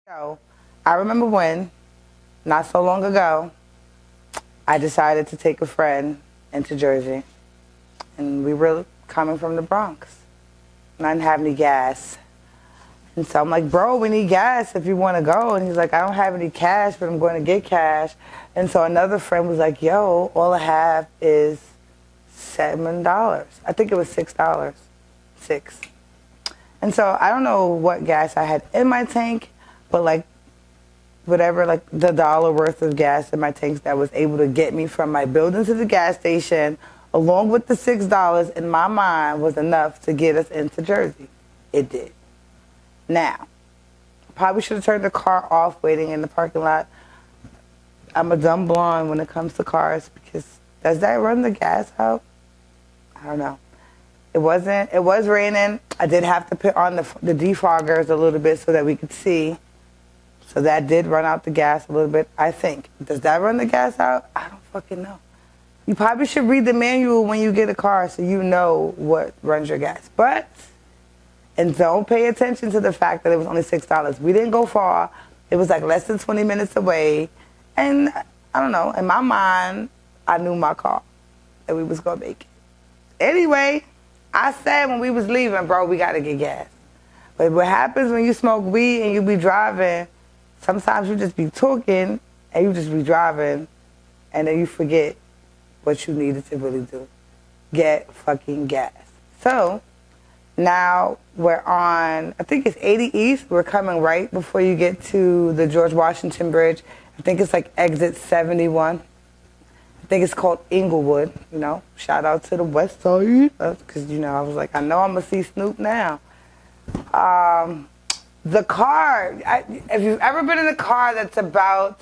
So, I remember when, not so long ago, I decided to take a friend into Jersey. And we were coming from the Bronx. And I didn't have any gas. And so I'm like, bro, we need gas if you want to go. And he's like, I don't have any cash, but I'm going to get cash. And so another friend was like, yo, all I have is $7. I think it was $6. Six. And so I don't know what gas I had in my tank, but like whatever, like the dollar worth of gas in my tanks that was able to get me from my building to the gas station, along with the $6 in my mind, was enough to get us into Jersey. It did. Now, probably should have turned the car off waiting in the parking lot. I'm a dumb blonde when it comes to cars because does that run the gas out? I don't know. It was raining. I did have to put on the defoggers a little bit so that we could see. So that did run out the gas a little bit, I think. Does that run the gas out? I don't fucking know. You probably should read the manual when you get a car so you know what runs your gas. And don't pay attention to the fact that it was only $6. We didn't go far. It was like less than 20 minutes away. And I don't know, in my mind, I knew my car, that we was going to make it. Anyway, I said when we was leaving, bro, we got to get gas. But what happens when you smoke weed and you be driving, sometimes you just be talking and you just be driving and then you forget what you needed to really do. Get fucking gas. So now we're on, I think it's 80 East. We're coming right before you get to the George Washington Bridge. I think it's like exit 71. I think it's called Inglewood, you know. Shout out to the West Side. Because, you know, I was like, I know I'm going to see Snoop now. The car, if you've ever been in a car that's about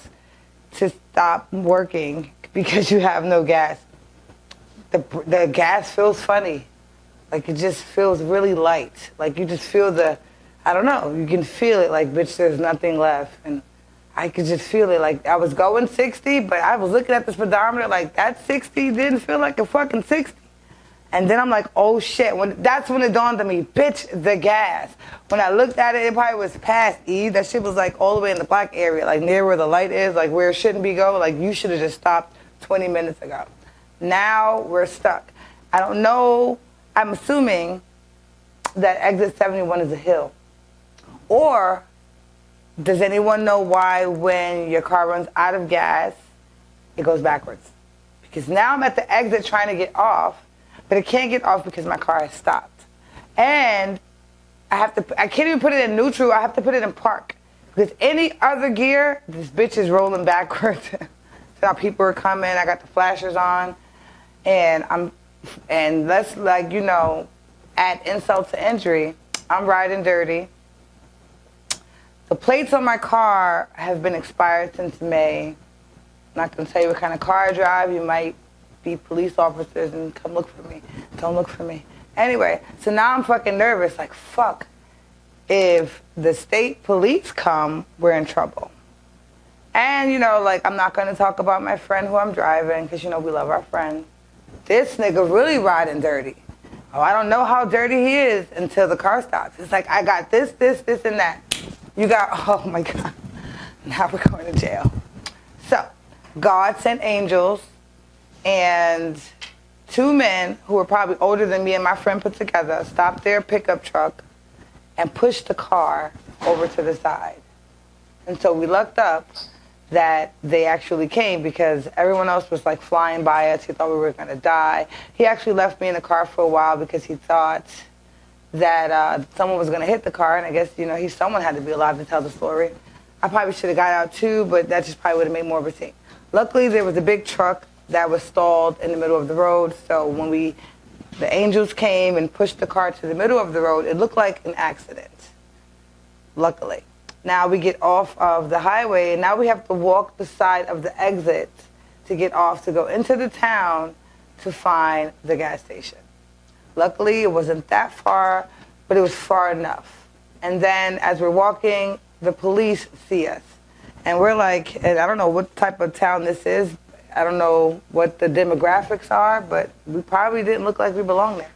to stop working because you have no gas, the gas feels funny. Like, it just feels really light. Like, you just feel I don't know, you can feel it like, bitch, there's nothing left. And I could just feel it. Like, I was going 60, but I was looking at the speedometer like, that 60 didn't feel like a fucking 60. And then I'm like, oh shit. That's when it dawned on me, bitch, the gas. When I looked at it, it probably was past E. That shit was like all the way in the black area, like near where the light is, like where it shouldn't be going. Like, you should have just stopped 20 minutes ago. Now we're stuck. I don't know. I'm assuming that exit 71 is a hill. Or does anyone know why when your car runs out of gas, it goes backwards? Because now I'm at the exit trying to get off, but it can't get off because my car has stopped. And I can't even put it in neutral, I have to put it in park. Because any other gear, this bitch is rolling backwards. So people are coming, I got the flashers on, and let's, like, you know, add insult to injury, I'm riding dirty. The plates on my car have been expired since May. I'm not going to tell you what kind of car I drive. You might be police officers and come look for me. Don't look for me. Anyway, so now I'm fucking nervous. Like, fuck. If the state police come, we're in trouble. And, you know, like, I'm not going to talk about my friend who I'm driving because, you know, we love our friend. This nigga really riding dirty. Oh, I don't know how dirty he is until the car stops. It's like, I got this, and that. You got, oh my God, now we're going to jail. So, God sent angels and two men who were probably older than me and my friend put together stopped their pickup truck and pushed the car over to the side. And so we lucked up that they actually came because everyone else was like flying by us. He thought we were going to die. He actually left me in the car for a while because he thought that someone was going to hit the car, and I guess, you know, someone had to be alive to tell the story. I probably should have got out too, but that just probably would have made more of a scene. Luckily, there was a big truck that was stalled in the middle of the road, so when the angels came and pushed the car to the middle of the road, it looked like an accident, luckily. Now we get off of the highway, and now we have to walk the side of the exit to get off to go into the town to find the gas station. Luckily, it wasn't that far, but it was far enough. And then as we're walking, the police see us. And we're like, and I don't know what type of town this is. I don't know what the demographics are, but we probably didn't look like we belonged there.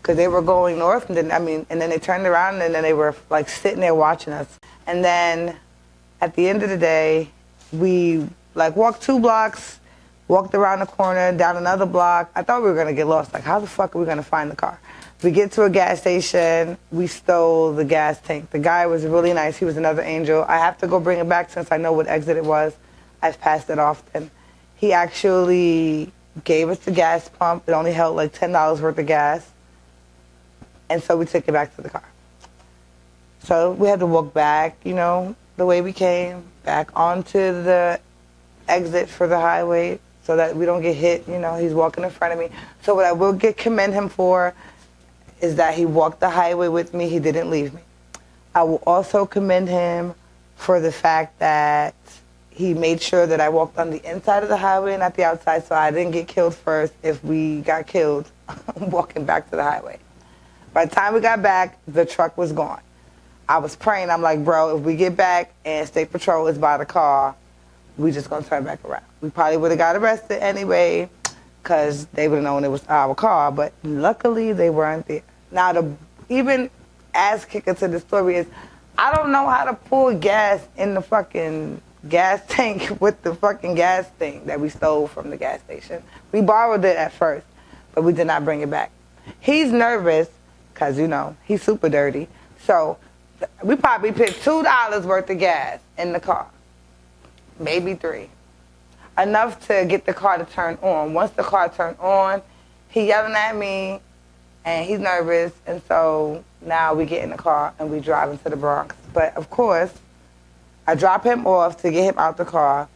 Because they were going north, and then they turned around, and then they were like sitting there watching us. And then At the end of the day, we like walked 2 blocks, walked around the corner, down another block. I thought we were going to get lost. Like, how the fuck are we going to find the car? We get to a gas station. We stole the gas tank. The guy was really nice. He was another angel. I have to go bring it back since I know what exit it was. I've passed it often. He actually gave us the gas pump. It only held like $10 worth of gas. And so we took it back to the car. So we had to walk back, you know, the way we came, back onto the exit for the highway so that we don't get hit. You know, he's walking in front of me. So what I will commend him for is that he walked the highway with me. He didn't leave me. I will also commend him for the fact that he made sure that I walked on the inside of the highway and not the outside, so I didn't get killed first if we got killed walking back to the highway. By the time we got back, the truck was gone. I was praying. I'm like, bro, if we get back and State Patrol is by the car, we just going to turn back around. We probably would have got arrested anyway because they would have known it was our car, but luckily they weren't there. Now, the even ass kicker to the story is I don't know how to pull gas in the fucking gas tank with the fucking gas thing that we stole from the gas station. We borrowed it at first, but we did not bring it back. He's nervous because, you know, he's super dirty. So we probably put $2 worth of gas in the car, maybe 3. Enough to get the car to turn on. Once the car turned on, he yelling at me, and he's nervous, and so now we get in the car and we drive into the Bronx. But, of course, I drop him off to get him out the car.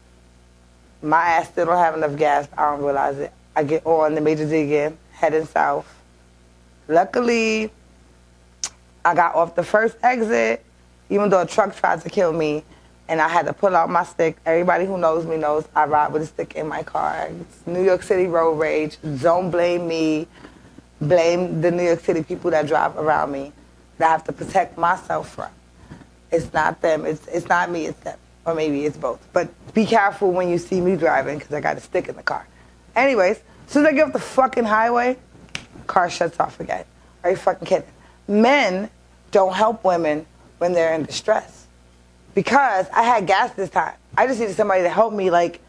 My ass still don't have enough gas. I don't realize it. I get on the Major D again, heading south. Luckily, I got off the first exit, even though a truck tried to kill me, and I had to pull out my stick. Everybody who knows me knows I ride with a stick in my car. It's New York City road rage. Don't blame me. Blame the New York City people that drive around me that I have to protect myself from. It's not them. It's not me. It's them. Or maybe it's both. But be careful when you see me driving because I got a stick in the car. Anyways, as soon as I get off the fucking highway, car shuts off again. Are you fucking kidding? Men don't help women when they're in distress. Because I had gas this time. I just needed somebody to help me, like,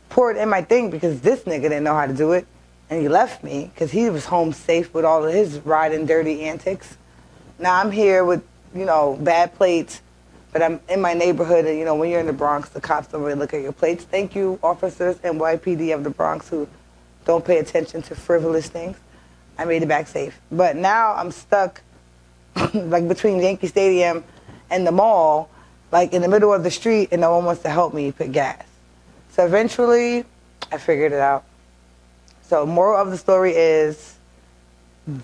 pour it in my thing because this nigga didn't know how to do it. And he left me because he was home safe with all of his riding dirty antics. Now I'm here with, you know, bad plates. But I'm in my neighborhood, and, you know, when you're in the Bronx, the cops don't really look at your plates. Thank you, officers and NYPD of the Bronx who don't pay attention to frivolous things. I made it back safe. But now I'm stuck, like, between Yankee Stadium and the mall, like, in the middle of the street, and no one wants to help me put gas. So eventually, I figured it out. So moral of the story is,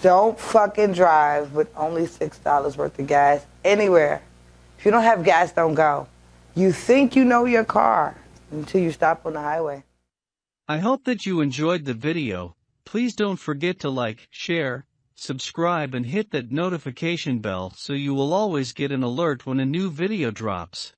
don't fucking drive with only $6 worth of gas anywhere. If you don't have gas, don't go. You think you know your car until you stop on the highway. I hope that you enjoyed the video. Please don't forget to like, share, subscribe and hit that notification bell so you will always get an alert when a new video drops.